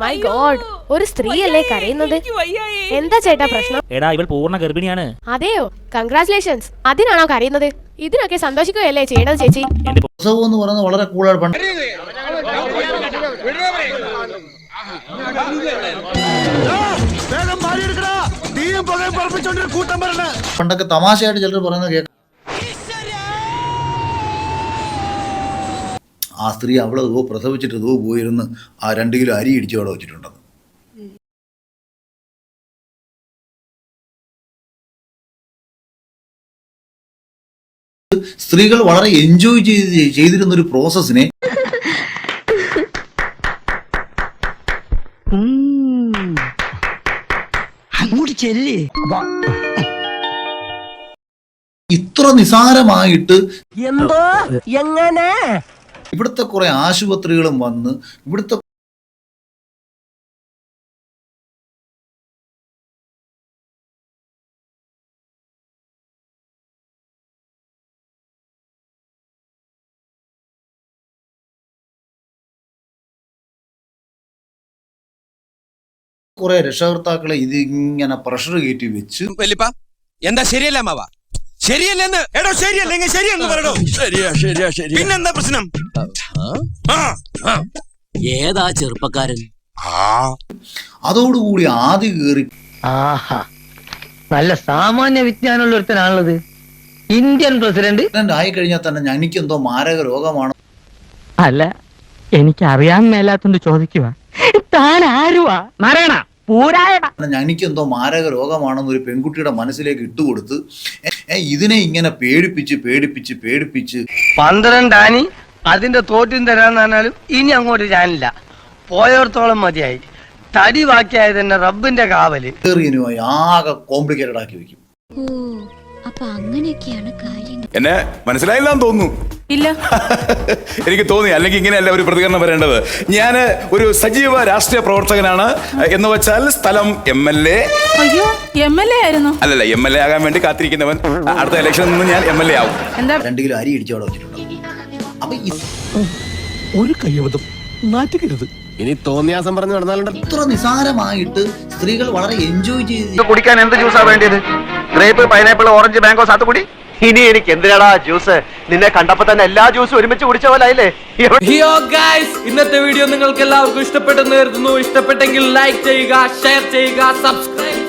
My God, ഒരു സ്ത്രീയല്ലേ കരയുന്നത്? എന്താ ചേട്ടാ പ്രശ്നം? എടാ, ഇവൾ പൂർണ്ണ ഗർഭിണിയാണ്. അതെയോ? കൺഗ്രാറ്റുലേഷൻസ്. അതിനാണോ കരയുന്നത്? ഇതിനൊക്കെ സന്തോഷിക്കുകയല്ലേ ചെയ്യണത് ചേച്ചി? പ്രസവം എന്ന് പറയുന്നത് വളരെ കൂളാണ്. പണ്ടൊക്കെ തമാശയായിട്ട് ചിലർ പറയുന്നത് കേൾക്കാം. ആ സ്ത്രീ അവളെ പ്രസവിച്ചിട്ട് പോയിരുന്ന് ആ 2 കിലോ അരി ഇടിച്ച് അവിടെ വെച്ചിട്ടുണ്ടെന്ന്. സ്ത്രീകൾ വളരെ എൻജോയ് ചെയ്തിരുന്ന ഒരു പ്രോസസ്സിനെ ഇത്ര നിസാരമായിട്ട് എന്തോ എങ്ങനെ ഇവിടുത്തെ കുറെ ആശുപത്രികളും വന്ന് ഇവിടുത്തെ കുറെ രക്ഷകർത്താക്കളെ ഇതിങ്ങനെ പ്രഷർ കയറ്റി വെച്ച് എന്താ ശരിയല്ല മാവ, ശരിയല്ലെന്ന് എടോ, ശരിയല്ലെങ്കിൽ ശരിയെന്ന് പറയണോ? ശരിയാ പിന്നെന്താ പ്രശ്നം? ഏതാ ചെറുപ്പക്കാരൻ? അതോടുകൂടി ആദ്യ കയറി നല്ല സാമാന്യ വിജ്ഞാനമുള്ള ഒരുത്തനാണുള്ളത്. ഇന്ത്യൻ പ്രസിഡന്റ് ആയിക്കഴിഞ്ഞാൽ തന്നെ എനിക്കെന്തോ മാരക രോഗമാണ്. അല്ല, എനിക്ക് അറിയാൻ മേലാത്തോണ്ട് ചോദിക്കുക, താൻ ആരുവാ? മരണ എനിക്കെന്തോ മാരക രോഗമാണെന്ന് ഒരു പെൺകുട്ടിയുടെ മനസ്സിലേക്ക് ഇട്ടുകൊടുത്ത് ഇതിനെ ഇങ്ങനെ പേടിപ്പിച്ച് 12 ആനി അതിന്റെ തോറ്റും തരാന്നാലും ഇനി അങ്ങോട്ട് ഞാനില്ല. പോയോർത്തോളം മതിയായി. തടി ബാക്കിയായത് തന്നെ റബ്ബിന്റെ കാവല്. ആകെ കോംപ്ലിക്കേറ്റഡ് ആക്കി വെക്കും. എന്നെ മനസ്സിലായില്ലാന്ന് തോന്നുന്നു. ഇല്ല, എനിക്ക് തോന്നി, അല്ലെങ്കിൽ ഇങ്ങനെയല്ല ഒരു പ്രതികരണം വരേണ്ടത്. ഞാൻ ഒരു സജീവ രാഷ്ട്രീയ പ്രവർത്തകനാണ് എന്ന് വെച്ചാൽ സ്ഥലം MLA. അയ്യോ, MLA ആയിരുന്നു? അല്ലല്ല, MLA ആകാൻ വേണ്ടി കാത്തിരിക്കുന്നവൻ. അടുത്ത ഇലക്ഷനിൽ നിന്ന് ഞാൻ MLA ആവും. 2 കിലോ അരി ഇടിച്ച് അവിടെ വെച്ചിട്ടുണ്ട്. അപ്പൊ ഒരു കയ്യബദ്ധം നാറ്റുകരുത്. ഇനി തോന്നിയാസം പറഞ്ഞു നടന്നാലുണ്ട്. ഇത്ര നിസാരമായിട്ട് സ്ത്രീകൾ വളരെ എൻജോയ് ചെയ്ത് കുടിക്കാൻ എന്ത് ജ്യൂസാ വേണ്ടിയത്? ഗ്രേപ്പ്, പൈനാപ്പിൾ, ഓറഞ്ച്, മാംഗോ, സാത്തുകുടി. ഇനി എനിക്ക് എന്തിനാടാ ജ്യൂസ്? നിന്നെ കണ്ടപ്പോ തന്നെ എല്ലാ ജ്യൂസും ഒരുമിച്ച് കുടിച്ച പോലെ ആയില്ലേ? ഇന്നത്തെ വീഡിയോ നിങ്ങൾക്ക് എല്ലാവർക്കും ഇഷ്ടപ്പെട്ടെന്ന് കരുതുന്നു. ഇഷ്ടപ്പെട്ടെങ്കിൽ ലൈക്ക് ചെയ്യുക, ഷെയർ ചെയ്യുക, സബ്സ്ക്രൈബ്